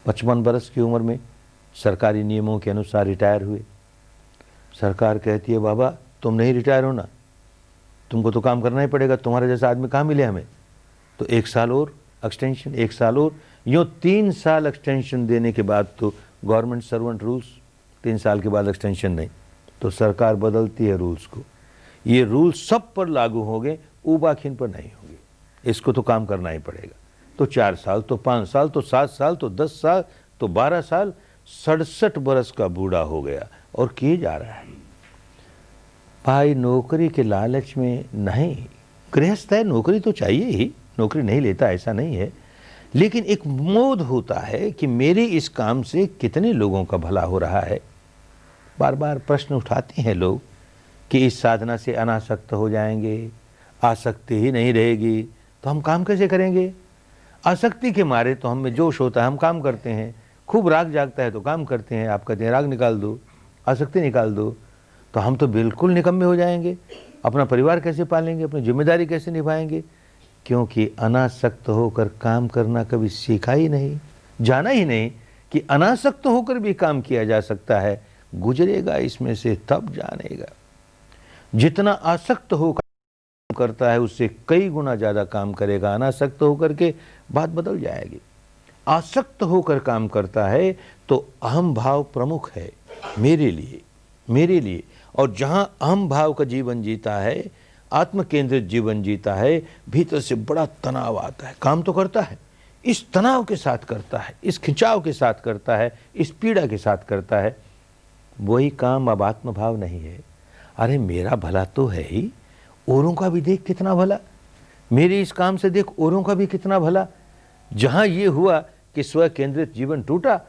55 बरस की उम्र में सरकारी नियमों के अनुसार रिटायर हुए। सरकार कहती है बाबा तुम नहीं रिटायर होना, तुमको तो काम करना ही पड़ेगा, तुम्हारे जैसा आदमी कहाँ मिले हमें, तो 1 साल और एक्सटेंशन, 1 साल और, यूँ 3 साल एक्सटेंशन देने के बाद तो गवर्नमेंट सर्वेंट रूल्स, 3 साल के बाद एक्सटेंशन नहीं, तो सरकार बदलती है रूल्स को। ये रूल सब पर लागू होंगे, ऊबाखिन पर नहीं होंगे, इसको तो काम करना ही पड़ेगा। तो 4 साल, तो 5 साल, तो 7 साल, तो 10 साल, तो 12 साल, 67 बरस का बूढ़ा हो गया और किए जा रहा है। भाई नौकरी के लालच में नहीं, गृहस्थ है नौकरी तो चाहिए ही, नौकरी नहीं लेता ऐसा नहीं है, लेकिन एक मोद होता है कि मेरे इस काम से कितने लोगों का भला हो रहा है। बार बार प्रश्न उठाते हैं लोग कि इस साधना से अनासक्त हो जाएंगे, आसक्ति ही नहीं रहेगी तो हम काम कैसे करेंगे। आसक्ति के मारे तो हम में जोश होता है, हम काम करते हैं, खूब राग जागता है तो काम करते हैं। आप कहते हैं राग निकाल दो, आसक्ति निकाल दो, तो हम तो बिल्कुल निकम्मे हो जाएंगे। अपना परिवार कैसे पालेंगे, अपनी जिम्मेदारी कैसे निभाएंगे, क्योंकि अनासक्त होकर काम करना कभी सीखा ही नहीं, जाना ही नहीं कि अनासक्त होकर भी काम किया जा सकता है। गुजरेगा इसमें से तब जानेगा। जितना आसक्त होकर काम करता है उससे कई गुना ज़्यादा काम करेगा, अनासक्त होकर के बात बदल जाएगी। आसक्त होकर काम करता है तो अहम भाव प्रमुख है मेरे लिए, और जहां अहम भाव का जीवन जीता है, आत्म केंद्रित जीवन जीता है, भीतर से बड़ा तनाव आता है। काम तो करता है, इस तनाव के साथ करता है, इस खिंचाव के साथ करता है, इस पीड़ा के साथ करता है। वही काम अब आत्म भाव नहीं है। अरे मेरा भला तो है ही, औरों का भी देख कितना भला, मेरे इस काम से देख औरों का भी कितना भला। जहां ये हुआ कि स्व केंद्रित जीवन टूटा,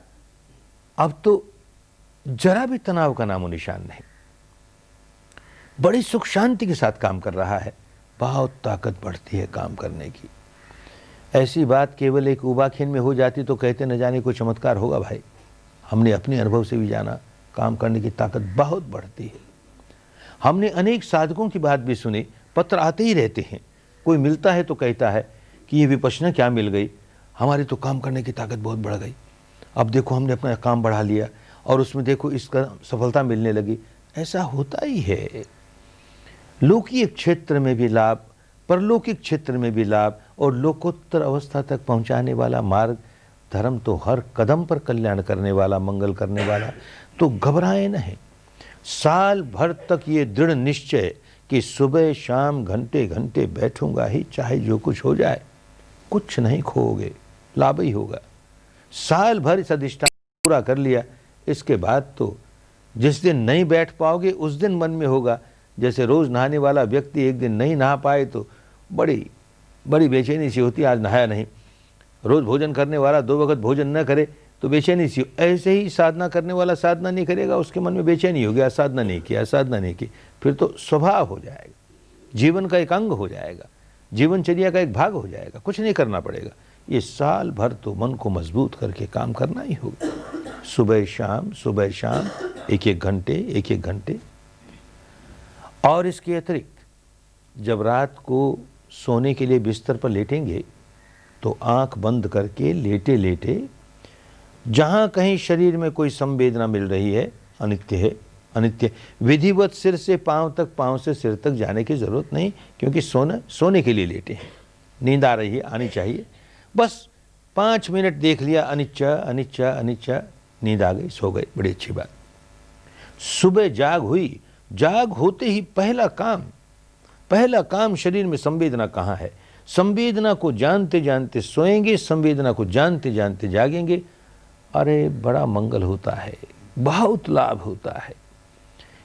अब तो जरा भी तनाव का नामो निशान नहीं, बड़ी सुख शांति के साथ काम कर रहा है। बहुत ताकत बढ़ती है काम करने की। ऐसी बात केवल एक उबाखिन में हो जाती तो कहते न जाने कोई चमत्कार होगा। भाई हमने अपने अनुभव से भी जाना, काम करने की ताकत बहुत बढ़ती है। हमने अनेक साधकों की बात भी सुनी, पत्र आते ही रहते हैं, कोई मिलता है तो कहता है कि ये विपश्यना क्या मिल गई, हमारी तो काम करने की ताकत बहुत बढ़ गई, अब देखो हमने अपना काम बढ़ा लिया और उसमें देखो इसका सफलता मिलने लगी। ऐसा होता ही है। लौकिक क्षेत्र में भी लाभ, परलौकिक क्षेत्र में भी लाभ, और लोकोत्तर अवस्था तक पहुंचाने वाला मार्ग धर्म तो हर कदम पर कल्याण करने वाला, मंगल करने वाला। तो घबराए नहीं। साल भर तक ये दृढ़ निश्चय कि सुबह शाम घंटे घंटे बैठूंगा ही, चाहे जो कुछ हो जाए, कुछ नहीं खोओगे, लाभ ही होगा। साल भर इस अधिष्ठान पूरा कर लिया, इसके बाद तो जिस दिन नहीं बैठ पाओगे उस दिन मन में होगा, जैसे रोज नहाने वाला व्यक्ति एक दिन नहीं नहा पाए तो बड़ी बड़ी बेचैनी सी होती है, आज नहाया नहीं। रोज भोजन करने वाला 2 वक्त भोजन न करे तो बेचैनी सी। ऐसे ही साधना करने वाला साधना नहीं करेगा, उसके मन में बेचैनी हो गया, साधना नहीं किया, साधना नहीं की, फिर तो स्वभाव हो जाएगा, जीवन का एक अंग हो जाएगा, जीवनचर्या का एक भाग हो जाएगा, कुछ नहीं करना पड़ेगा। ये साल भर तो मन को मजबूत करके काम करना ही होगा। सुबह शाम 1-1 घंटे, 1-1 घंटे। और इसके अतिरिक्त जब रात को सोने के लिए बिस्तर पर लेटेंगे तो आंख बंद करके लेटे लेटे जहां कहीं शरीर में कोई संवेदना मिल रही है, अनित्य है, अनित्य, विधिवत सिर से पांव तक, पांव से सिर तक जाने की जरूरत नहीं, क्योंकि सोने के लिए लेटे हैं। नींद आ रही है, आनी चाहिए, बस 5 मिनट देख लिया, अनिच्छा अनिच्छा अनिच्छा, नींद आ गई, सो गए, बड़ी अच्छी बात। सुबह जाग हुई, जाग होते ही पहला काम शरीर में संवेदना कहाँ है। संवेदना को जानते जानते सोएंगे, संवेदना को जानते जानते जागेंगे। अरे बड़ा मंगल होता है, बहुत लाभ होता है।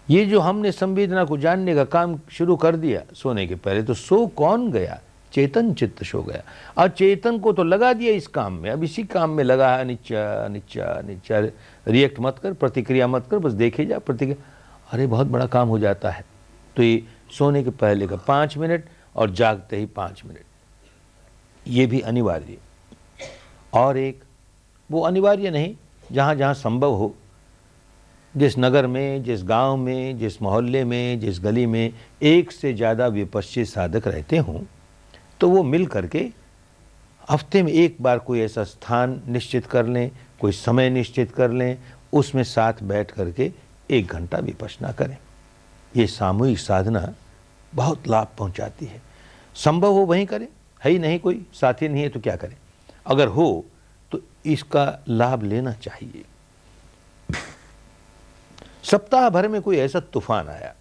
ये जो हमने संवेदना को जानने का काम शुरू कर दिया सोने के पहले, तो सो कौन गया, चेतन चित्त सो गया। और चेतन को तो लगा दिया इस काम में, अब इसी काम में लगा है, अनिच्छा अनिच्छा अनिच्छा। रिएक्ट मत कर, प्रतिक्रिया मत कर, बस देखे जा प्रतिक्रिया। अरे बहुत बड़ा काम हो जाता है। तो ये सोने के पहले का 5 मिनट और जागते ही 5 मिनट, ये भी अनिवार्य। और एक वो अनिवार्य नहीं, जहाँ जहाँ संभव हो, जिस नगर में, जिस गांव में, जिस मोहल्ले में, जिस गली में एक से ज़्यादा विपश्चित साधक रहते हों, तो वो मिल करके हफ्ते में एक बार कोई ऐसा स्थान निश्चित कर लें, कोई समय निश्चित कर लें, उसमें साथ बैठ करके 1 घंटा विपश्यना करें। ये सामूहिक साधना बहुत लाभ पहुंचाती है। संभव हो वहीं करें, है ही नहीं, कोई साथी नहीं है तो क्या करें। अगर हो तो इसका लाभ लेना चाहिए। सप्ताह भर में कोई ऐसा तूफान आया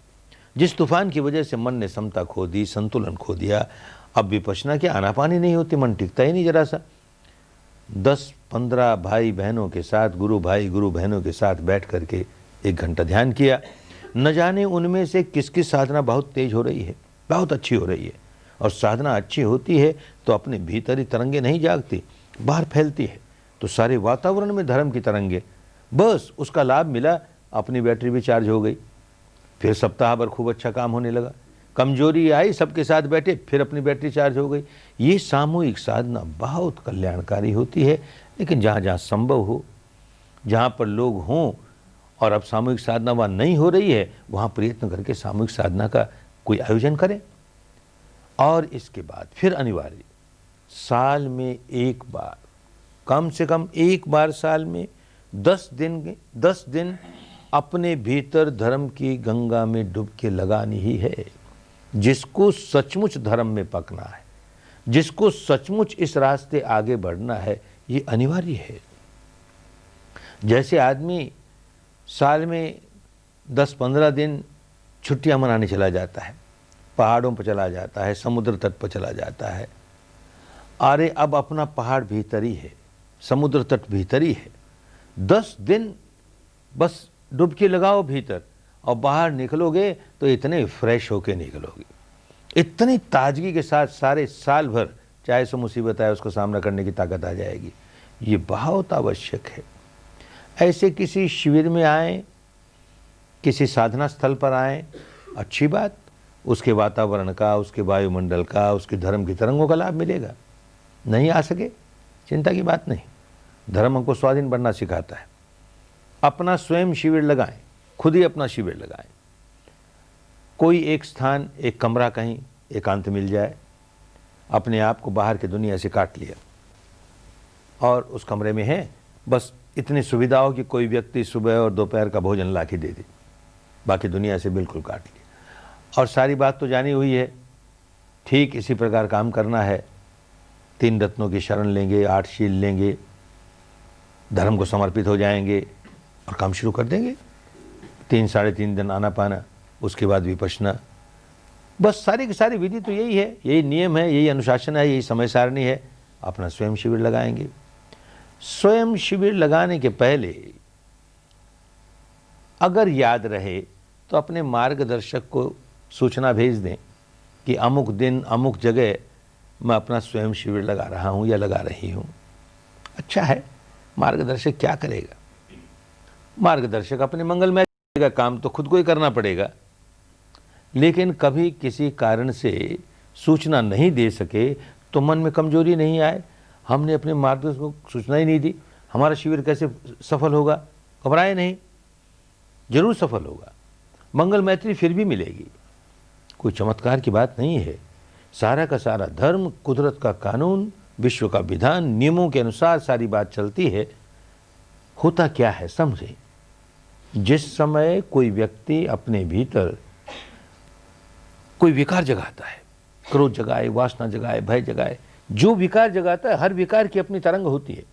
जिस तूफान की वजह से मन ने समता खो दी, संतुलन खो दिया। अब विपश्यना की आनापानी नहीं होती, मन टिकता ही नहीं जरा सा। 10-15 भाई बहनों के साथ, गुरु भाई गुरु बहनों के साथ बैठ करके 1 घंटा ध्यान किया। न जाने उनमें से किसकी साधना बहुत तेज हो रही है, बहुत अच्छी हो रही है। और साधना अच्छी होती है तो अपने भीतर ही तरंगे नहीं जागती, बाहर फैलती है। तो सारे वातावरण में धर्म की तरंगे, बस उसका लाभ मिला, अपनी बैटरी भी चार्ज हो गई। फिर सप्ताह भर खूब अच्छा काम होने लगा। कमजोरी आई, सबके साथ बैठे, फिर अपनी बैटरी चार्ज हो गई। ये सामूहिक साधना बहुत कल्याणकारी होती है। लेकिन जहाँ जहाँ संभव हो, जहाँ पर लोग हों और अब सामूहिक साधना वहाँ नहीं हो रही है, वहाँ प्रयत्न करके सामूहिक साधना का कोई आयोजन करें। और इसके बाद फिर अनिवार्य साल में 1 बार, कम से कम 1 बार साल में 10 दिन अपने भीतर धर्म की गंगा में डुबकी लगानी ही है। जिसको सचमुच धर्म में पकना है, जिसको सचमुच इस रास्ते आगे बढ़ना है, ये अनिवार्य है। जैसे आदमी साल में 10-15 दिन छुट्टियां मनाने चला जाता है, पहाड़ों पर चला जाता है, समुद्र तट पर चला जाता है। अरे अब अपना पहाड़ भीतर ही है, समुद्र तट भीतर ही है। 10 दिन बस डुबकी लगाओ भीतर, और बाहर निकलोगे तो इतने फ्रेश होके निकलोगे, इतनी ताजगी के साथ सारे साल भर चाहे सो मुसीबत आए उसको सामना करने की ताकत आ जाएगी। ये बहुत आवश्यक है। ऐसे किसी शिविर में आए, किसी साधना स्थल पर आए, अच्छी बात, उसके वातावरण का, उसके वायुमंडल का, उसके धर्म की तरंगों का लाभ मिलेगा। नहीं आ सके, चिंता की बात नहीं। धर्म हमको स्वाधीन बनना सिखाता है। अपना स्वयं शिविर लगाएं, खुद ही अपना शिविर लगाएं। कोई एक स्थान, एक कमरा कहीं एकांत मिल जाए, अपने आप को बाहर की दुनिया से काट लिया, और उस कमरे में है बस इतनी सुविधाओं कि कोई व्यक्ति सुबह और दोपहर का भोजन ला के दे दे, बाकी दुनिया से बिल्कुल काट लिया। और सारी बात तो जानी हुई है। ठीक इसी प्रकार काम करना है। 3 रत्नों की शरण लेंगे, 8 शील लेंगे, धर्म को समर्पित हो जाएंगे और काम शुरू कर देंगे। 3-3.5 दिन आना पाना, उसके बाद विपश्यना। बस सारी की सारी विधि तो यही है, यही नियम है, यही अनुशासन है, यही समय सारणी है। अपना स्वयं शिविर लगाएंगे। स्वयं शिविर लगाने के पहले अगर याद रहे तो अपने मार्गदर्शक को सूचना भेज दें कि अमुक दिन अमुक जगह मैं अपना स्वयं शिविर लगा रहा हूं या लगा रही हूं। अच्छा है, मार्गदर्शक क्या करेगा? मार्गदर्शक अपने मंगलमय का काम तो खुद को ही करना पड़ेगा। लेकिन कभी किसी कारण से सूचना नहीं दे सके तो मन में कमजोरी नहीं आए, हमने अपने मार्गदर्शक को सूचना ही नहीं दी, हमारा शिविर कैसे सफल होगा? घबराए नहीं, जरूर सफल होगा। मंगल मैत्री फिर भी मिलेगी। कोई चमत्कार की बात नहीं है। सारा का सारा धर्म, कुदरत का कानून, विश्व का विधान, नियमों के अनुसार सारी बात चलती है। होता क्या है समझे, जिस समय कोई व्यक्ति अपने भीतर कोई विकार जगाता है, क्रोध जगाए, वासना जगाए, भय जगाए, जो विकार जगाता है, हर विकार की अपनी तरंग होती है,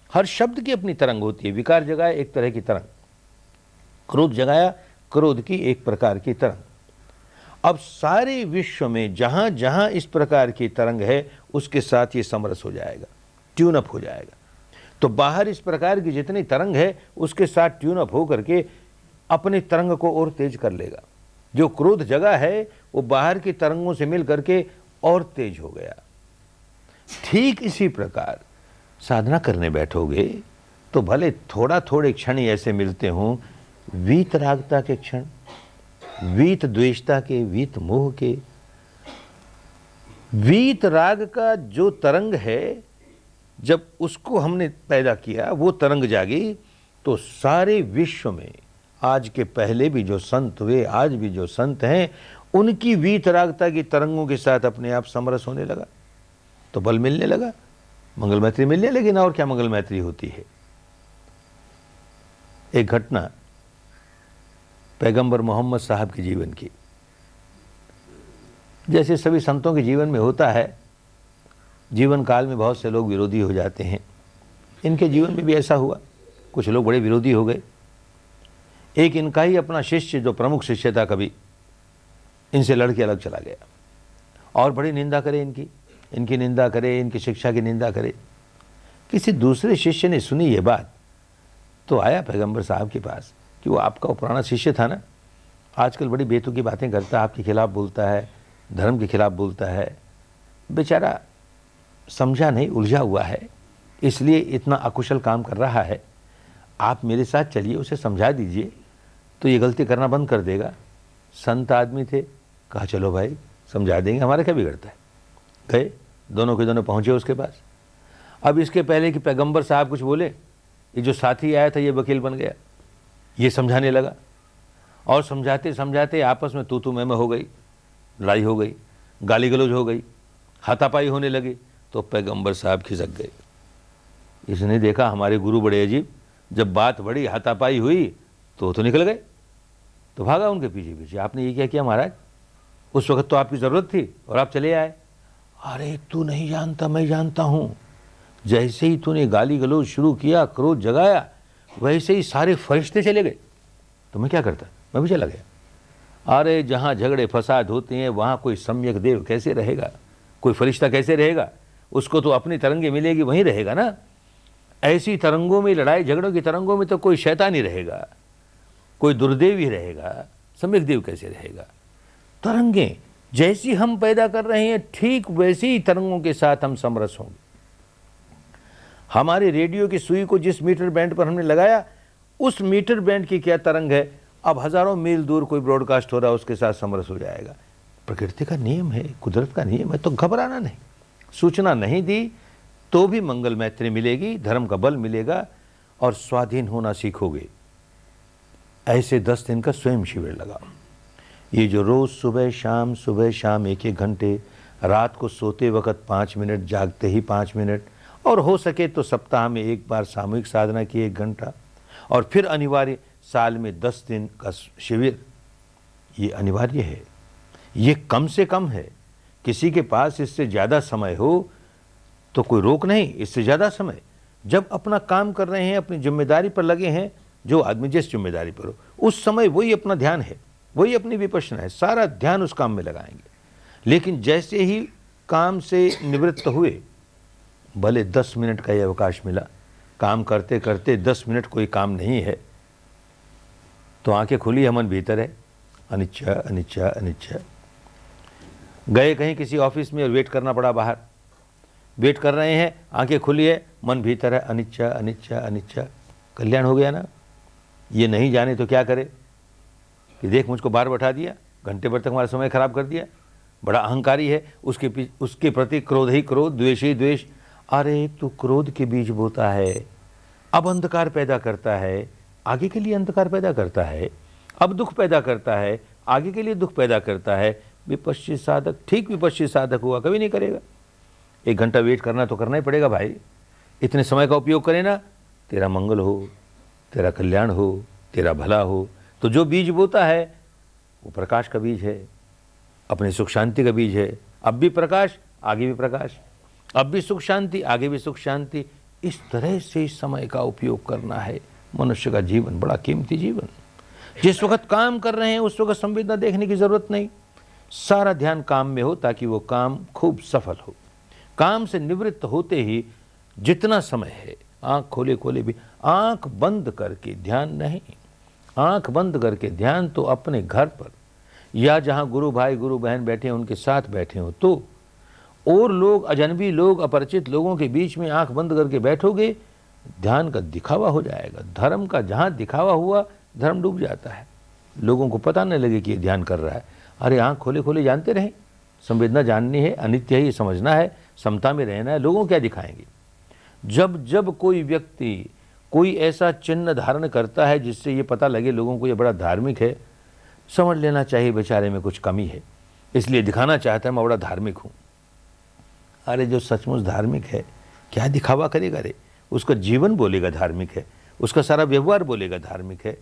हर शब्द की अपनी तरंग होती है। विकार जगाए एक तरह की तरंग, क्रोध जगाया, क्रोध की एक प्रकार की तरंग। अब सारे विश्व में जहां जहां इस प्रकार की तरंग है, उसके साथ ये समरस हो जाएगा, ट्यून अप हो जाएगा। तो बाहर इस प्रकार की जितनी तरंग है, उसके साथ ट्यून अप हो करके अपनी तरंग को और तेज कर लेगा। जो क्रोध जगा है वो बाहर की तरंगों से मिल करके और तेज हो गया। ठीक इसी प्रकार साधना करने बैठोगे तो भले थोड़े क्षण ही ऐसे मिलते हों, वीत रागता के क्षण, वीत द्वेषता के, वीत मोह के। वीत राग का जो तरंग है, जब उसको हमने पैदा किया, वो तरंग जागी, तो सारे विश्व में आज के पहले भी जो संत हुए, आज भी जो संत हैं, उनकी वीतरागता की तरंगों के साथ अपने आप समरस होने लगा। तो बल मिलने लगा, मंगल मैत्री मिलने लगी ना। और क्या मंगल मैत्री होती है? एक घटना पैगंबर मोहम्मद साहब के जीवन की। जैसे सभी संतों के जीवन में होता है, जीवन काल में बहुत से लोग विरोधी हो जाते हैं। इनके जीवन में भी ऐसा हुआ, कुछ लोग बड़े विरोधी हो गए। एक इनका ही अपना शिष्य, जो प्रमुख शिष्य था, कभी इनसे लड़के अलग चला गया और बड़ी निंदा करे इनकी निंदा करे, इनकी शिक्षा की निंदा करे। किसी दूसरे शिष्य ने सुनी ये बात तो आया पैगंबर साहब के पास कि वो आपका पुराना शिष्य था ना, आजकल बड़ी बेतुकी बातें करता है, आपके खिलाफ बोलता है, धर्म के खिलाफ बोलता है। बेचारा समझा नहीं, उलझा हुआ है, इसलिए इतना अकुशल काम कर रहा है। आप मेरे साथ चलिए, उसे समझा दीजिए तो ये गलती करना बंद कर देगा। संत आदमी थे, कहा चलो भाई समझा देंगे, हमारा क्या बिगड़ता है। गए, दोनों के दोनों पहुँचे उसके पास। अब इसके पहले कि पैगंबर साहब कुछ बोले, ये जो साथी आया था ये वकील बन गया, ये समझाने लगा और समझाते समझाते आपस में तू मैं हो गई, लड़ाई हो गई, गाली गलौज हो गई, हाथापाई होने लगी। तो पैगंबर साहब खिसक गए। इसने देखा हमारे गुरु बड़े अजीब, जब बात बड़ी हाथापाई हुई तो निकल गए, तो भागा उनके पीछे पीछे। आपने ये क्या किया महाराज, उस वक्त तो आपकी ज़रूरत थी और आप चले आए। अरे तू नहीं जानता, मैं जानता हूँ। जैसे ही तूने गाली गलौज शुरू किया, क्रोध जगाया, वैसे ही सारे फरिश्ते चले गए। तो मैं क्या करता, मैं भी चला गया। अरे जहाँ झगड़े फसाद होते हैं वहाँ कोई सम्यक देव कैसे रहेगा, कोई फरिश्ता कैसे रहेगा? उसको तो अपनी तरंगे मिलेगी, वहीं रहेगा ना। ऐसी तरंगों में, लड़ाई झगड़ों की तरंगों में तो कोई शैतान ही रहेगा, कोई दुर्देव ही रहेगा, सम्यक देव कैसे रहेगा? तरंगें जैसी हम पैदा कर रहे हैं, ठीक वैसी ही तरंगों के साथ हम समरस होंगे। हमारे रेडियो की सुई को जिस मीटर बैंड पर हमने लगाया, उस मीटर बैंड की क्या तरंग है, अब हजारों मील दूर कोई ब्रॉडकास्ट हो रहा है, उसके साथ समरस हो जाएगा। प्रकृति का नियम है, कुदरत का नियम है, तो घबराना नहीं। सूचना नहीं दी तो भी मंगल मैत्री मिलेगी, धर्म का बल मिलेगा और स्वाधीन होना सीखोगे। ऐसे 10 दिन का स्वयं शिविर लगाओ। ये जो रोज सुबह शाम 1-1 घंटे, रात को सोते वक्त 5 मिनट, जागते ही 5 मिनट, और हो सके तो सप्ताह में एक बार सामूहिक साधना की 1 घंटा, और फिर अनिवार्य साल में 10 दिन का शिविर, ये अनिवार्य है। ये कम से कम है। किसी के पास इससे ज़्यादा समय हो तो कोई रोक नहीं, इससे ज़्यादा समय। जब अपना काम कर रहे हैं, अपनी जिम्मेदारी पर लगे हैं, जो आदमी जिस जिम्मेदारी पर हो, उस समय वही अपना ध्यान है, वही अपनी विपश्यना है, सारा ध्यान उस काम में लगाएंगे। लेकिन जैसे ही काम से निवृत्त हुए, भले 10 मिनट का ये अवकाश मिला, काम करते करते 10 मिनट कोई काम नहीं है, तो आंखें खुली है, मन भीतर है, अनिच्छा अनिच्छा अनिच्छा। गए कहीं किसी ऑफिस में और वेट करना पड़ा बाहर, वेट कर रहे हैं, आंखें खुली है, मन भीतर है, अनिच्छा अनिच्छा अनिच्छा। कल्याण हो गया ना। ये नहीं जाने तो क्या करे कि देख मुझको बाहर बैठा दिया, घंटे भर तक हमारा समय खराब कर दिया, बड़ा अहंकारी है, उसके प्रति क्रोध ही क्रोध, द्वेष ही द्वेष। अरे तू क्रोध के बीज बोता है, अब अंधकार पैदा करता है, आगे के लिए अंधकार पैदा करता है, अब दुख पैदा करता है, आगे के लिए दुख पैदा करता है। विपश्चित साधक, ठीक विपश्चित साधक हुआ कभी नहीं करेगा। 1 घंटा वेट करना तो करना ही पड़ेगा भाई। इतने समय का उपयोग करे ना, तेरा मंगल हो, तेरा कल्याण हो, तेरा भला हो। तो जो बीज बोता है वो प्रकाश का बीज है, अपने सुख शांति का बीज है। अब भी प्रकाश, आगे भी प्रकाश, अब भी सुख शांति, आगे भी सुख शांति। इस तरह से इस समय का उपयोग करना है। मनुष्य का जीवन बड़ा कीमती जीवन। जिस वक्त काम कर रहे हैं उस वक्त संवेदना देखने की जरूरत नहीं, सारा ध्यान काम में हो ताकि वो काम खूब सफल हो। काम से निवृत्त होते ही जितना समय है, आंख खोले खोले भी, आंख बंद करके ध्यान नहीं, आंख बंद करके ध्यान तो अपने घर पर या जहां गुरु भाई गुरु बहन बैठे हैं उनके साथ बैठे हो तो, और लोग, अजनबी लोग, अपरिचित लोगों के बीच में आंख बंद करके बैठोगे, ध्यान का दिखावा हो जाएगा। धर्म का जहां दिखावा हुआ, धर्म डूब जाता है। लोगों को पता नहीं लगे कि ये ध्यान कर रहा है। अरे आंख खोले खोले जानते रहें, संवेदना जाननी है, अनित्य ही समझना है, समता में रहना है। लोगों क्या दिखाएंगे? जब जब कोई व्यक्ति कोई ऐसा चिन्ह धारण करता है जिससे ये पता लगे लोगों को ये बड़ा धार्मिक है, समझ लेना चाहिए बेचारे में कुछ कमी है, इसलिए दिखाना चाहता है मैं बड़ा धार्मिक हूँ। अरे जो सचमुच धार्मिक है क्या दिखावा करेगा रे? उसका जीवन बोलेगा धार्मिक है, उसका सारा व्यवहार बोलेगा धार्मिक है,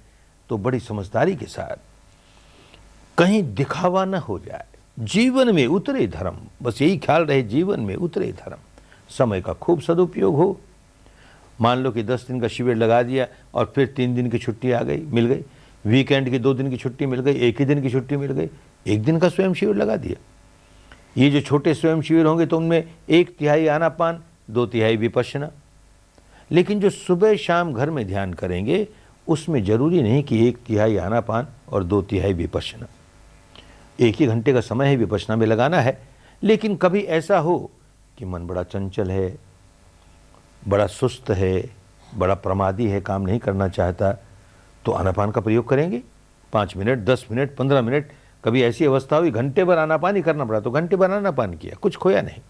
तो बड़ी समझदारी के साथ, कहीं दिखावा न हो जाए, जीवन में उतरे धर्म, बस यही ख्याल रहे जीवन में उतरे धर्म। समय का खूब सदुपयोग हो। मान लो कि 10 दिन का शिविर लगा दिया और फिर 3 दिन की छुट्टी आ गई, मिल गई, वीकेंड की 2 दिन की छुट्टी मिल गई, 1 ही दिन की छुट्टी मिल गई, 1 दिन का स्वयं शिविर लगा दिया। ये जो छोटे स्वयं शिविर होंगे तो उनमें 1/3 आनापान, 2/3 विपश्यना। लेकिन जो सुबह शाम घर में ध्यान करेंगे उसमें जरूरी नहीं कि 1/3 आनापान और 2/3 विपश्यना। 1 ही घंटे का समय है विपश्यना में लगाना है। लेकिन कभी ऐसा हो कि मन बड़ा चंचल है, बड़ा सुस्त है, बड़ा प्रमादी है, काम नहीं करना चाहता, तो आनापान का प्रयोग करेंगे। 5 मिनट, 10 मिनट, 15 मिनट। कभी ऐसी अवस्था हुई घंटे भर आनापान ही करना पड़ा तो घंटे भर आनापान किया, कुछ खोया नहीं।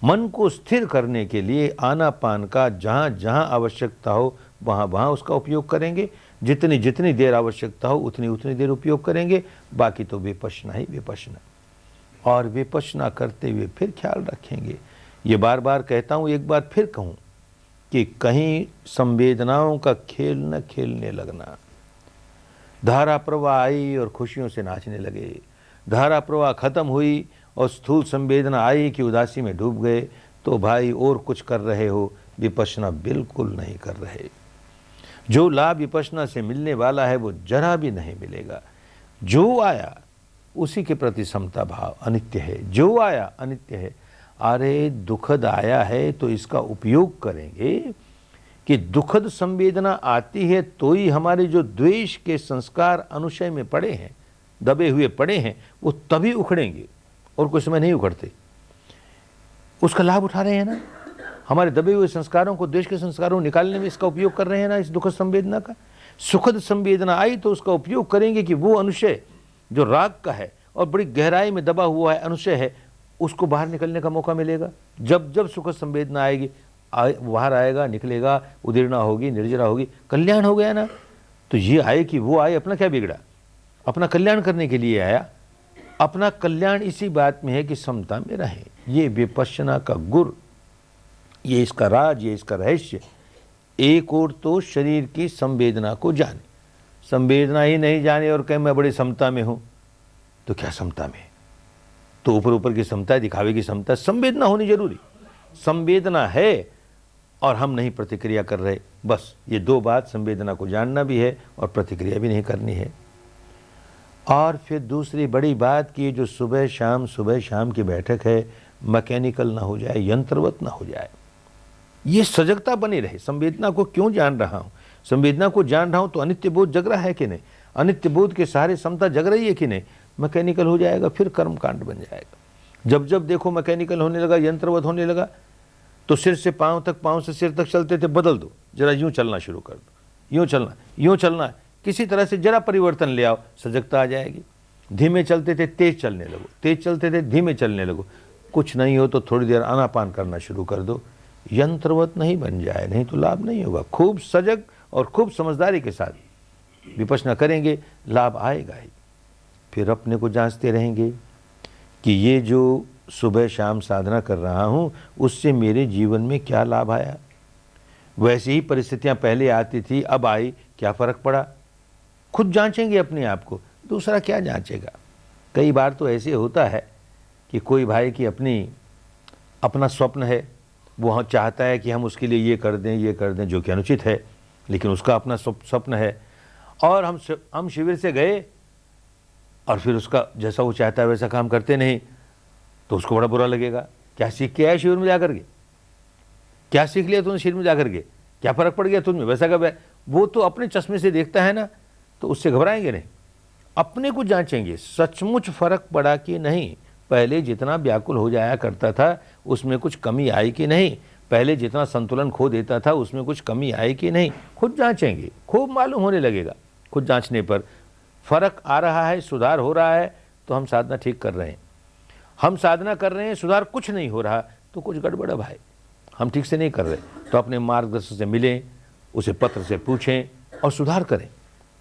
मन को स्थिर करने के लिए आनापान का जहाँ जहाँ आवश्यकता हो वहाँ वहाँ उसका उपयोग करेंगे। जितनी जितनी देर आवश्यकता हो उतनी उतनी देर उपयोग करेंगे। बाकी तो विपश्यना ही विपश्यना। और विपश्यना करते हुए फिर ख्याल रखेंगे, ये बार बार कहता हूँ, एक बार फिर कहूँ कि कहीं संवेदनाओं का खेल न खेलने लगना। धारा प्रवाह आई और खुशियों से नाचने लगे, धारा प्रवाह खत्म हुई और स्थूल संवेदना आई कि उदासी में डूब गए, तो भाई और कुछ कर रहे हो, विपश्यना बिल्कुल नहीं कर रहे। जो लाभ विपश्यना से मिलने वाला है वो जरा भी नहीं मिलेगा। जो आया उसी के प्रति समता भाव, अनित्य है, जो आया अनित्य है। अरे दुखद आया है तो इसका उपयोग करेंगे कि दुखद संवेदना आती है तो ही हमारे जो द्वेष के संस्कार अनुशय में पड़े हैं, दबे हुए पड़े हैं, वो तभी उखड़ेंगे और कुछ समय नहीं उखड़ते। उसका लाभ उठा रहे हैं ना, हमारे दबे हुए संस्कारों को, द्वेष के संस्कारों को निकालने में इसका उपयोग कर रहे हैं ना, इस दुखद संवेदना का। सुखद संवेदना आई तो उसका उपयोग करेंगे कि वो अनुशय जो राग का है और बड़ी गहराई में दबा हुआ है अनुशय है, उसको बाहर निकलने का मौका मिलेगा। जब जब सुखद संवेदना आएगी, बाहर आएगा, निकलेगा, उदीर्णा होगी, निर्जरा होगी, कल्याण हो गया ना। तो ये आए कि वो आए, अपना क्या बिगड़ा, अपना कल्याण करने के लिए आया। अपना कल्याण इसी बात में है कि समता में रहें। ये विपश्यना का गुर, ये इसका राज, ये इसका रहस्य। एक और तो शरीर की संवेदना को जाने, संवेदना ही नहीं जाने और कहे मैं बड़ी समता में हूं, तो क्या समता में? तो ऊपर ऊपर की समता, दिखावे की समता। संवेदना होनी जरूरी, संवेदना है और हम नहीं प्रतिक्रिया कर रहे, बस ये 2 बात, संवेदना को जानना भी है और प्रतिक्रिया भी नहीं करनी है। और फिर दूसरी बड़ी बात कि जो सुबह शाम की बैठक है, मैकेनिकल ना हो जाए, यंत्रवत ना हो जाए। ये सजगता बनी रहे। संवेदना को क्यों जान रहा हूँ, संवेदना को जान रहा हूँ तो अनित्य बोध जग रहा है कि नहीं, अनित्य बोध के सहारे समता जग रही है कि नहीं। मैकेनिकल हो जाएगा फिर कर्म कांड बन जाएगा। जब जब देखो मैकेनिकल होने लगा, यंत्रवत होने लगा, तो सिर से पाँव तक, पाँव से सिर तक चलते थे, बदल दो, जरा यूं चलना शुरू कर दो, यूं चलना, किसी तरह से जरा परिवर्तन ले आओ, सजगता आ जाएगी। धीमे चलते थे तेज चलने लगो, तेज चलते थे धीमे चलने लगो। कुछ नहीं हो तो थोड़ी देर आनापान करना शुरू कर दो। यंत्रवत नहीं बन जाए, नहीं तो लाभ नहीं होगा। खूब सजग और खूब समझदारी के साथ विपश्यना करेंगे, लाभ आएगा ही। फिर अपने को जांचते रहेंगे कि ये जो सुबह शाम साधना कर रहा हूँ उससे मेरे जीवन में क्या लाभ आया। वैसी ही परिस्थितियाँ पहले आती थी, अब आई, क्या फ़र्क पड़ा। खुद जांचेंगे अपने आप को, दूसरा क्या जांचेगा। कई बार तो ऐसे होता है कि कोई भाई की अपना स्वप्न है, वो चाहता है कि हम उसके लिए ये कर दें, जो कि अनुचित है, लेकिन उसका अपना स्वप्न है। और हम शिविर से गए और फिर उसका जैसा वो चाहता है वैसा काम करते नहीं, तो उसको बड़ा बुरा लगेगा। क्या सीख के आया शिविर में जाकर के, क्या सीख लिया तुमने शिविर में जाकर के, क्या फ़र्क पड़ गया तुझमें, वैसा कब है। वो तो अपने चश्मे से देखता है ना, तो उससे घबराएंगे नहीं। अपने को जांचेंगे, सचमुच फ़र्क पड़ा कि नहीं, पहले जितना व्याकुल हो जाया करता था उसमें कुछ कमी आई कि नहीं, पहले जितना संतुलन खो देता था उसमें कुछ कमी आई कि नहीं। खुद जांचेंगे, खूब मालूम होने लगेगा। खुद जांचने पर फ़र्क आ रहा है, सुधार हो रहा है, तो हम साधना ठीक कर रहे हैं। हम साधना कर रहे हैं, सुधार कुछ नहीं हो रहा, तो कुछ गड़बड़ है भाई, हम ठीक से नहीं कर रहे। तो अपने मार्गदर्शक से मिलें, उसे पत्र से पूछें और सुधार करें।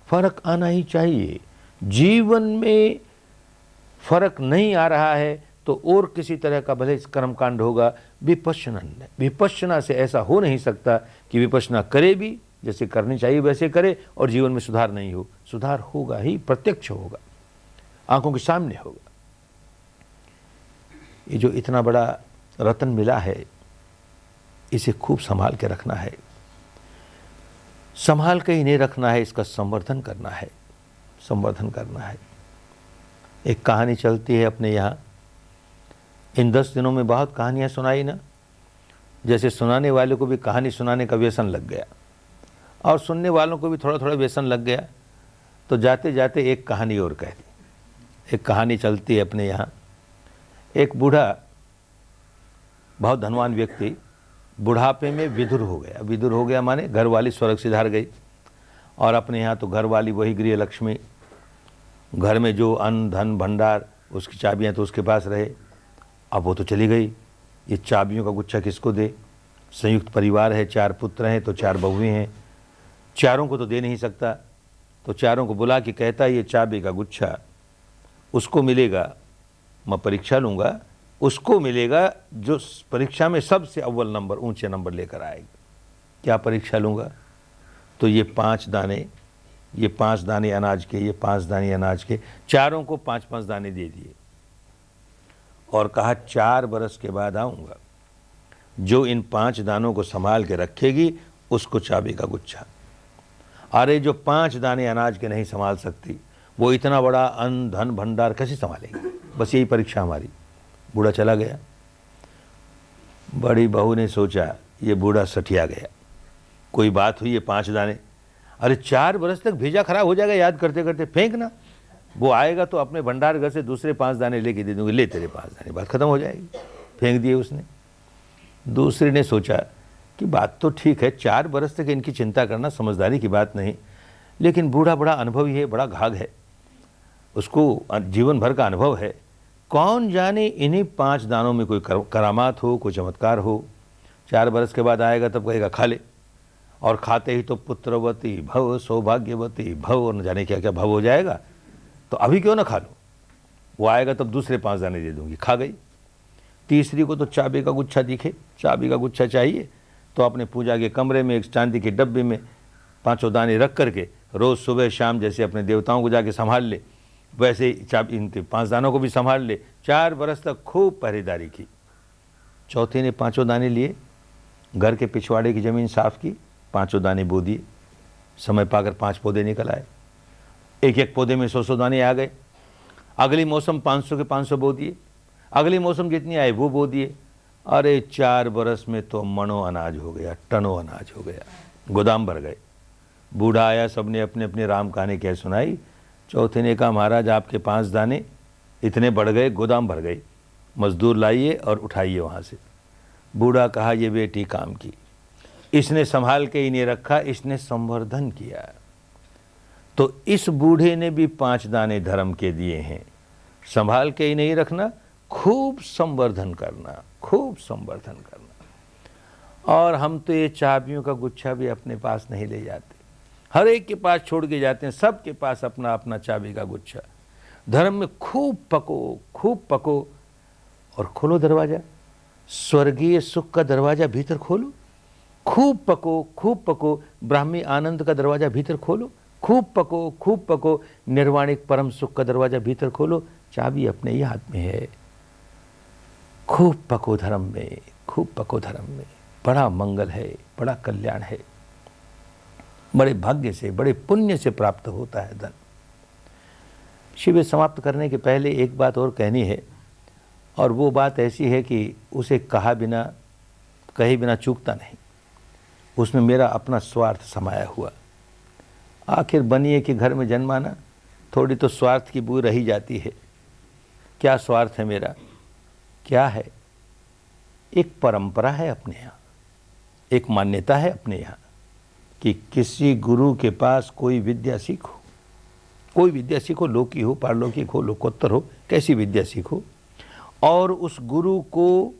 फ़र्क आना ही चाहिए। जीवन में फ़र्क नहीं आ रहा है तो और किसी तरह का भले कर्मकांड होगा, विपश्यना से ऐसा हो नहीं सकता कि विपश्यना करे भी जैसे करनी चाहिए वैसे करे और जीवन में सुधार नहीं हो। सुधार होगा ही, प्रत्यक्ष होगा, आंखों के सामने होगा। ये जो इतना बड़ा रत्न मिला है, इसे खूब संभाल के रखना है। संभाल के ही नहीं रखना है, इसका संवर्धन करना है, संवर्धन करना है। एक कहानी चलती है अपने यहाँ, इन 10 दिनों में बहुत कहानियाँ सुनाई ना, जैसे सुनाने वाले को भी कहानी सुनाने का व्यसन लग गया और सुनने वालों को भी थोड़ा थोड़ा व्यसन लग गया। तो जाते जाते एक कहानी और कह दी। एक कहानी चलती है अपने यहाँ, एक बूढ़ा बहुत धनवान व्यक्ति बुढ़ापे में विधुर हो गया। विधुर हो गया माने घर वाली स्वर्ग सिधार गई, और अपने यहाँ तो घर वाली वही गृह लक्ष्मी, घर में जो अन्न धन भंडार उसकी चाबियाँ तो उसके पास रहे। अब वो तो चली गई, ये चाबियों का गुच्छा किसको दे? संयुक्त परिवार है, 4 पुत्र हैं तो 4 बहुएं हैं, चारों को तो दे नहीं सकता। तो चारों को बुला के कहता है ये चाबी का गुच्छा उसको मिलेगा, मैं परीक्षा लूँगा, उसको मिलेगा जो परीक्षा में सबसे अव्वल नंबर, ऊंचे नंबर लेकर आएगा। क्या परीक्षा लूँगा? तो ये 5 दाने, ये 5 दाने अनाज के, ये 5 दाने अनाज के, चारों को 5-5 दाने दे दिए और कहा 4 बरस के बाद आऊँगा, जो इन 5 दानों को संभाल के रखेगी उसको चाबी का गुच्छा। अरे जो 5 दाने अनाज के नहीं संभाल सकती, वो इतना बड़ा अन्न धन भंडार कैसे संभालेगी? बस यही परीक्षा हमारी। बूढ़ा चला गया। बड़ी बहू ने सोचा ये बूढ़ा सठिया गया, कोई बात हुई है 5 दाने, अरे 4 बरस तक भेजा खराब हो जाएगा याद करते करते, फेंक ना, वो आएगा तो अपने भंडार घर से दूसरे 5 दाने लेके दे दूंगी, ले तेरे 5 दाने, बात खत्म हो जाएगी। फेंक दिए उसने। दूसरे ने सोचा कि बात तो ठीक है, 4 बरस तक इनकी चिंता करना समझदारी की बात नहीं, लेकिन बूढ़ा बड़ा अनुभवी है, बड़ा घाघ है, उसको जीवन भर का अनुभव है, कौन जाने इन्हीं 5 दानों में कोई करामात हो, कोई चमत्कार हो। 4 बरस के बाद आएगा तब कहेगा खा ले, और खाते ही तो पुत्रवती भव सौभाग्यवती भव और न जाने क्या क्या भव हो जाएगा, तो अभी क्यों ना खा लो। वो आएगा तब दूसरे 5 दाने दे दूंगी, खा गई। तीसरी को तो चाबी का गुच्छा दिखे, चाबी का गुच्छा चाहिए, तो अपने पूजा के कमरे में एक चांदी के डब्बे में 5 दाने रख करके रोज़ सुबह शाम जैसे अपने देवताओं को जाके संभाल ले, वैसे ही चाबी इनके 5 दानों को भी संभाल ले। 4 बरस तक खूब पहरेदारी की। चौथे ने 5 दाने लिए, घर के पिछवाड़े की ज़मीन साफ की, 5 दाने बो दिए, समय पाकर 5 पौधे निकल आए, एक एक पौधे में 100-100 दाने आ गए। अगली मौसम 500 के 500 बो दिए, अगली मौसम जितनी आए वो बो दिए। अरे 4 बरस में तो मणों अनाज हो गया, टनों अनाज हो गया, गोदाम भर गए। बूढ़ा आया, सबने अपने अपने राम कहानी कह सुनाई। चौथे ने कहा महाराज आपके 5 दाने इतने बढ़ गए, गोदाम भर गई, मजदूर लाइए और उठाइए वहाँ से। बूढ़ा कहा ये बेटी काम की, इसने संभाल के ही नहीं रखा, इसने संवर्धन किया। तो इस बूढ़े ने भी 5 दाने धर्म के दिए हैं, संभाल के ही नहीं रखना, खूब संवर्धन करना, खूब संवर्धन करना। और हम तो ये चाबियों का गुच्छा भी अपने पास नहीं ले जाते, हर एक के पास छोड़ के जाते हैं, सबके पास अपना अपना चाबी का गुच्छा। धर्म में खूब पको और खोलो दरवाजा, स्वर्गीय सुख का दरवाजा भीतर खोलो, खूब पको ब्राह्मी आनंद का दरवाजा भीतर खोलो, खूब पको निर्वाणिक परम सुख का दरवाजा भीतर खोलो। चाबी अपने ही हाथ में है। खूब पको धर्म में, खूब पको धर्म में, बड़ा मंगल है, बड़ा कल्याण है, बड़े भाग्य से, बड़े पुण्य से प्राप्त होता है धन। शिविर समाप्त करने के पहले एक बात और कहनी है, और वो बात ऐसी है कि उसे कहे बिना चूकता नहीं। उसमें मेरा अपना स्वार्थ समाया हुआ। आखिर बनिए के घर में जन्माना, थोड़ी तो स्वार्थ की बू रही जाती है। क्या स्वार्थ है मेरा? क्या है? एक परंपरा है अपने यहाँ, एक मान्यता है अपने यहाँ कि किसी गुरु के पास कोई विद्या सीखो, कोई विद्या सीखो, लौकी हो, पारलौकिक हो, लोकोत्तर हो, कैसी विद्या सीखो, और उस गुरु को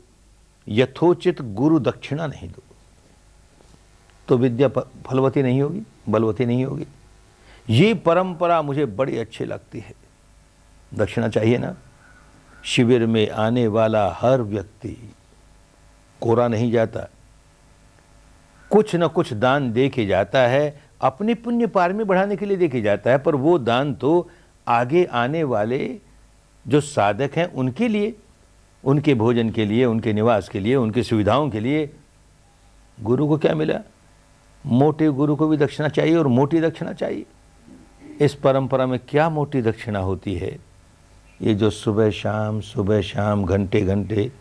यथोचित गुरु दक्षिणा नहीं दो तो विद्या फलवती नहीं होगी, बलवती नहीं होगी। ये परंपरा मुझे बड़ी अच्छी लगती है। दक्षिणा चाहिए ना। शिविर में आने वाला हर व्यक्ति कोरा नहीं जाता, कुछ न कुछ दान दे के जाता है, अपनी पुण्य पारमी बढ़ाने के लिए दे के जाता है, पर वो दान तो आगे आने वाले जो साधक हैं उनके लिए, उनके भोजन के लिए, उनके निवास के लिए, उनकी सुविधाओं के लिए। गुरु को क्या मिला? मोटे गुरु को भी दक्षिणा चाहिए और मोटी दक्षिणा चाहिए। इस परंपरा में क्या मोटी दक्षिणा होती है? ये जो सुबह शाम घंटे घंटे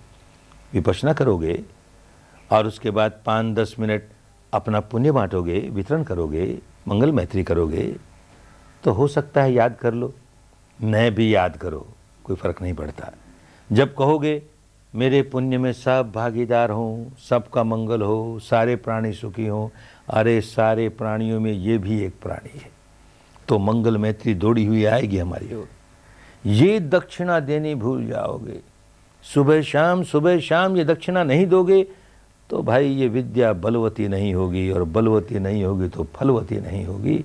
विपश्यना करोगे और उसके बाद 5-10 मिनट अपना पुण्य बांटोगे, वितरण करोगे, मंगल मैत्री करोगे, तो हो सकता है याद कर लो, मैं भी याद करो, कोई फर्क नहीं पड़ता। जब कहोगे मेरे पुण्य में सब भागीदार हों, सबका मंगल हो, सारे प्राणी सुखी हों, अरे सारे प्राणियों में ये भी एक प्राणी है, तो मंगल मैत्री दौड़ी हुई आएगी हमारी ओर। ये दक्षिणा देनी भूल जाओगे, सुबह शाम ये दक्षिणा नहीं दोगे तो भाई ये विद्या बलवती नहीं होगी, और बलवती नहीं होगी तो फलवती नहीं होगी।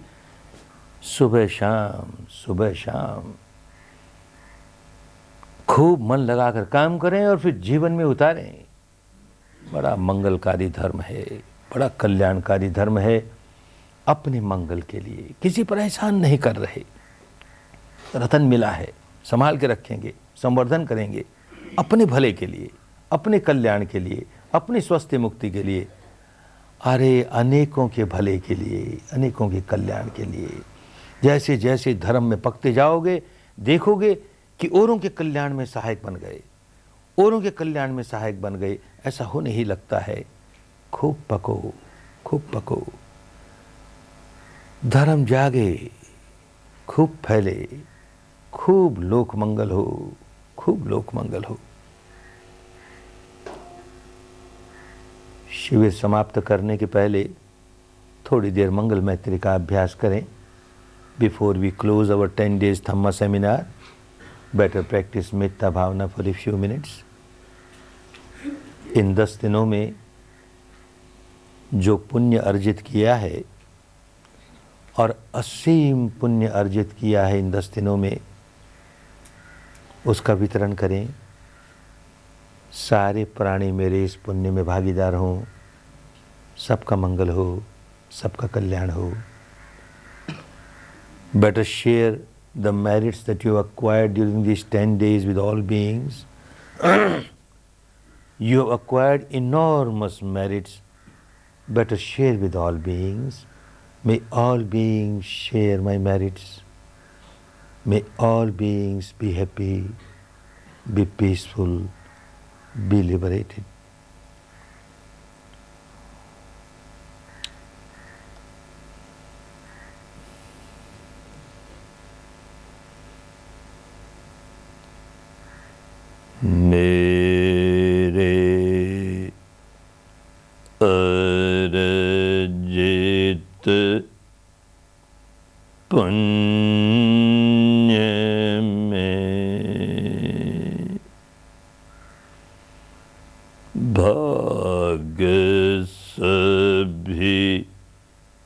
सुबह शाम खूब मन लगाकर काम करें और फिर जीवन में उतारें। बड़ा मंगलकारी धर्म है, बड़ा कल्याणकारी धर्म है। अपने मंगल के लिए किसी पर एहसान नहीं कर रहे, रतन मिला है, संभाल के रखेंगे, संवर्धन करेंगे, अपने भले के लिए, अपने कल्याण के लिए, अपनी स्वस्थ मुक्ति के लिए, अरे अनेकों के भले के लिए, अनेकों के कल्याण के लिए। जैसे जैसे धर्म में पकते जाओगे, देखोगे कि औरों के कल्याण में सहायक बन गए, औरों के कल्याण में सहायक बन गए। ऐसा होने ही लगता है। खूब पको, धर्म जागे, खूब फैले, खूब लोक मंगल हो। शिविर समाप्त करने के पहले थोड़ी देर मंगल मैत्री का अभ्यास करें। Before we close our 10 days Dhamma seminar, better practice metta bhavana for a few minutes. इन 10 दिनों में जो पुण्य अर्जित किया है और असीम पुण्य अर्जित किया है इन 10 दिनों में, उसका वितरण करें। सारे प्राणी मेरे इस पुण्य में भागीदार हों, सबका मंगल हो, सबका कल्याण हो। Better share the merits that you acquired during these 10 days with all beings. You have acquired enormous merits. Better share with all beings. May all beings share my merits. May all beings be happy, be peaceful, be liberated. मेरे अर्जित पुण्य में भाग सभी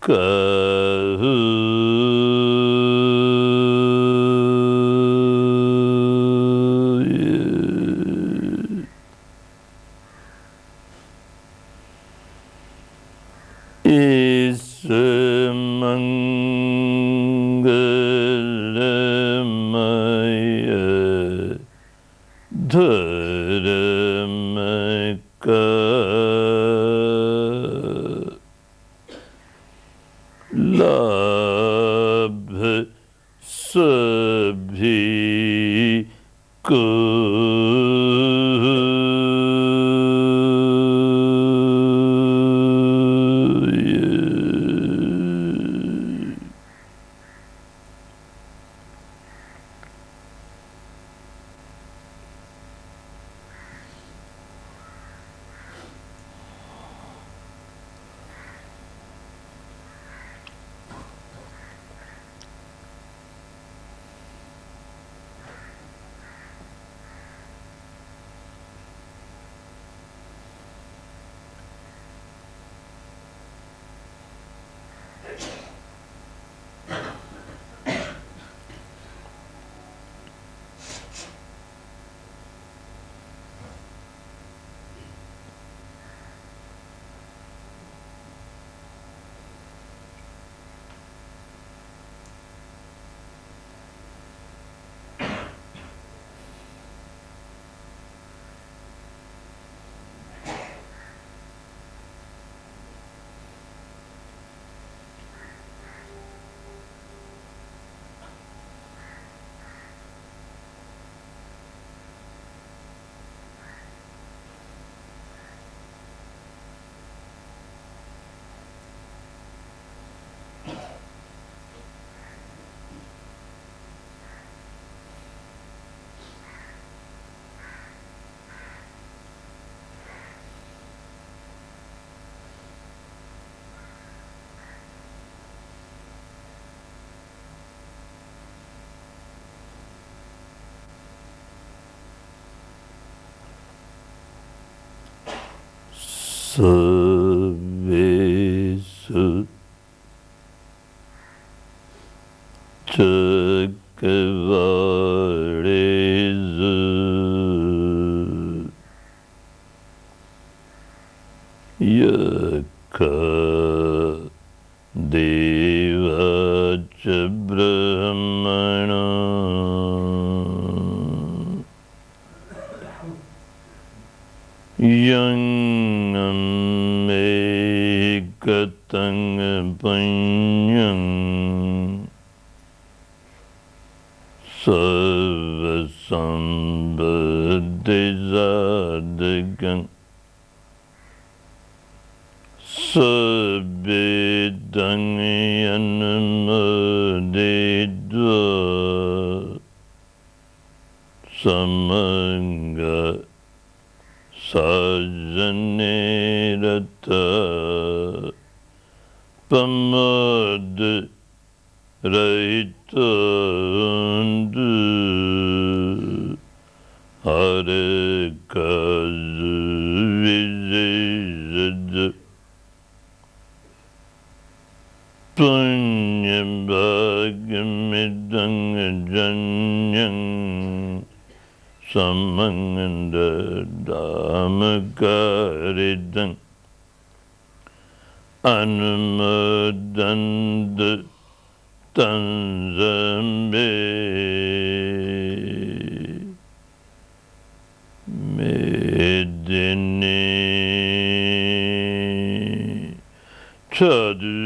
कहूँ। इस मंगलमय धर्म का लाभ सभी को सर्वेषु चक्रवालेषु यः देवा च ब्रह्मणा यं एकतं पुण्यं सर्वसम्पत्तिसाधकं सभेदं अनुमोदयित्वा समग्र साजने रता प्रमोद रहित हर काज विशेषद पुण्य भाग्यमिदं जन्यं समंगदामकारिदं अनुमोदन्त तं zambe medine chadu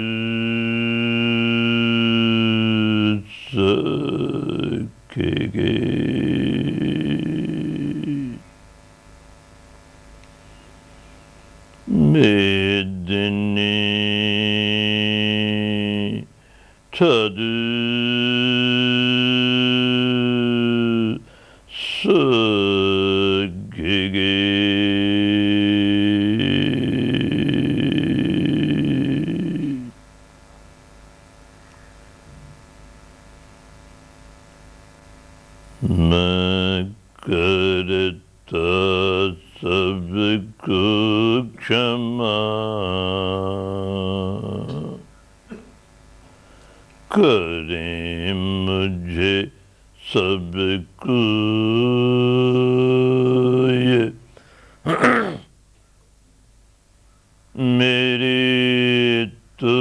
sakege medine chadu sagege मैं करता सबको क्षमा करें मुझे सबको ये मेरे तो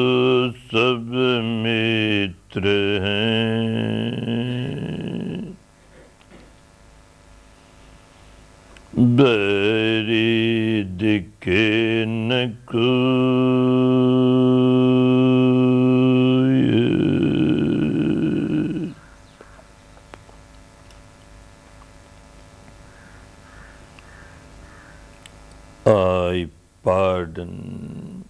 सब मित्र हैं बैरी दिखे न I pardon.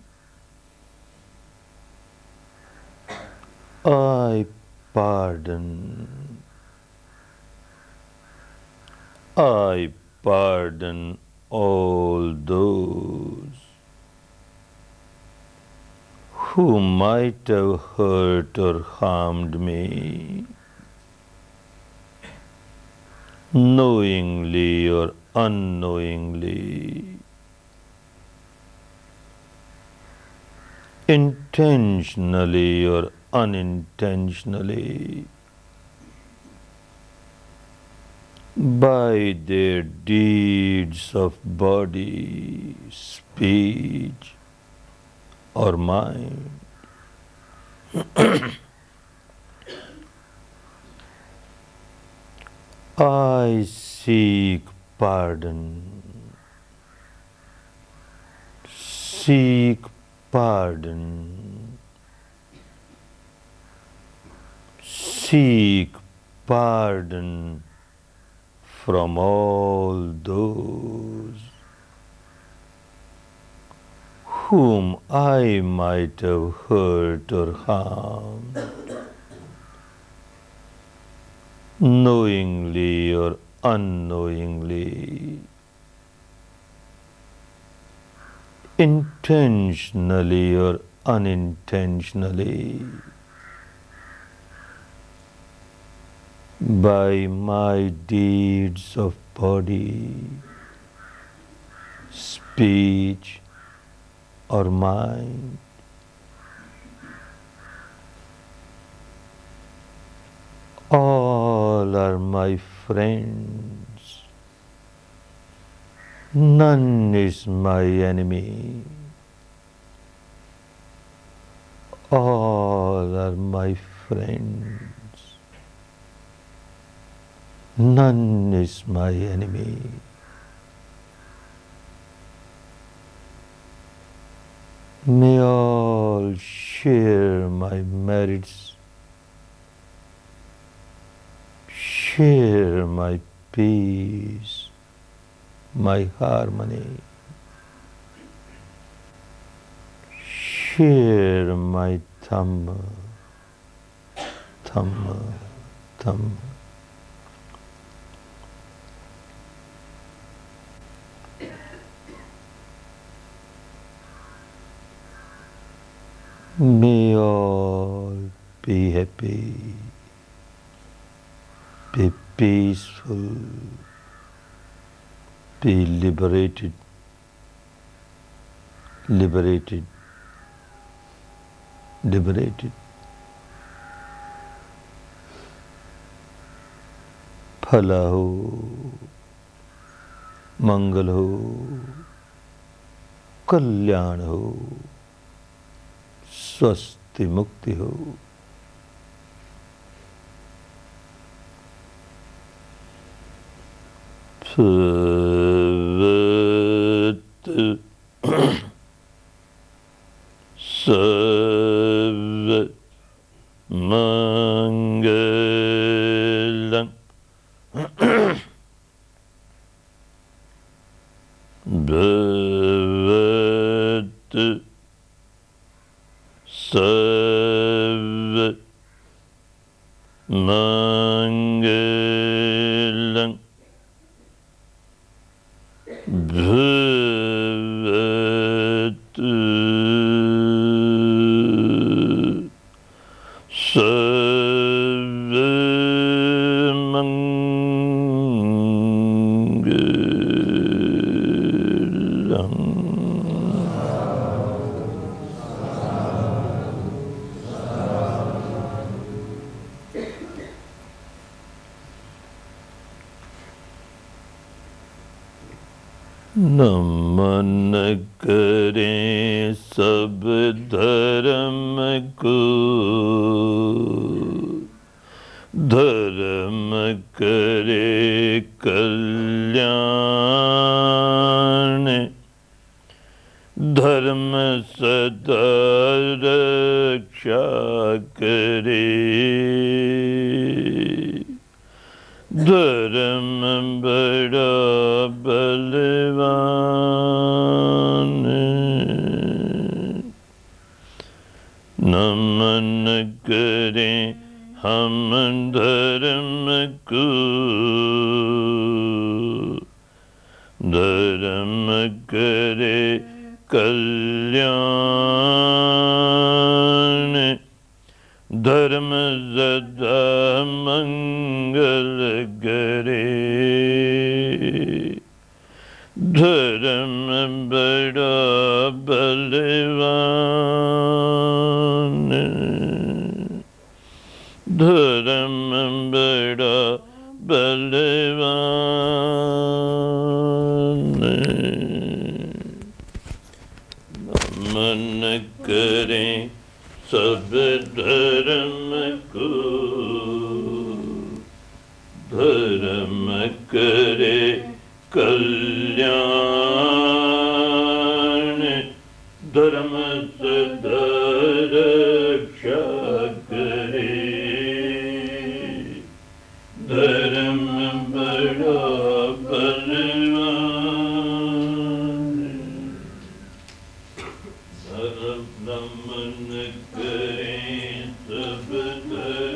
I pardon. I pardon all those who might have hurt or harmed me, knowingly or unknowingly, intentionally or unintentionally, by their deeds of body, speech, or mind. I seek pardon. Seek pardon. Seek pardon from all those whom I might have hurt or harmed, knowingly or unknowingly, intentionally or unintentionally, by my deeds of body, speech, or mind. All are my friends. None is my enemy. All are my friends. None is my enemy. May all share my merits, share my peace, my harmony, share my Dhamma, Dhamma, Dhamma. May all be happy, be peaceful, be liberated, liberated, liberated. फला हो, मंगल हो, कल्याण हो, स्वस्ति मुक्ति हो। सर्व मंगलम् भवतु सर्व मंगलम् भवतु सर्व नमन करें सब धर्म को, धर्म करे कल्याण, धर्म सदा रक्षा करे, धर्म बड़ा बलवान। नमन करें हम धर्म को, धर्म करे कल्याण, धर्म सदा मंगल करे, धर्म बड़ा बलवान, धर्म बड़ा बलवान। नमन करें सब धर्म को, धर्म करे कल्याण, धर्म सदा रक्षा करे, धर्म बड़ा बलवान। नमन करें सब धर्म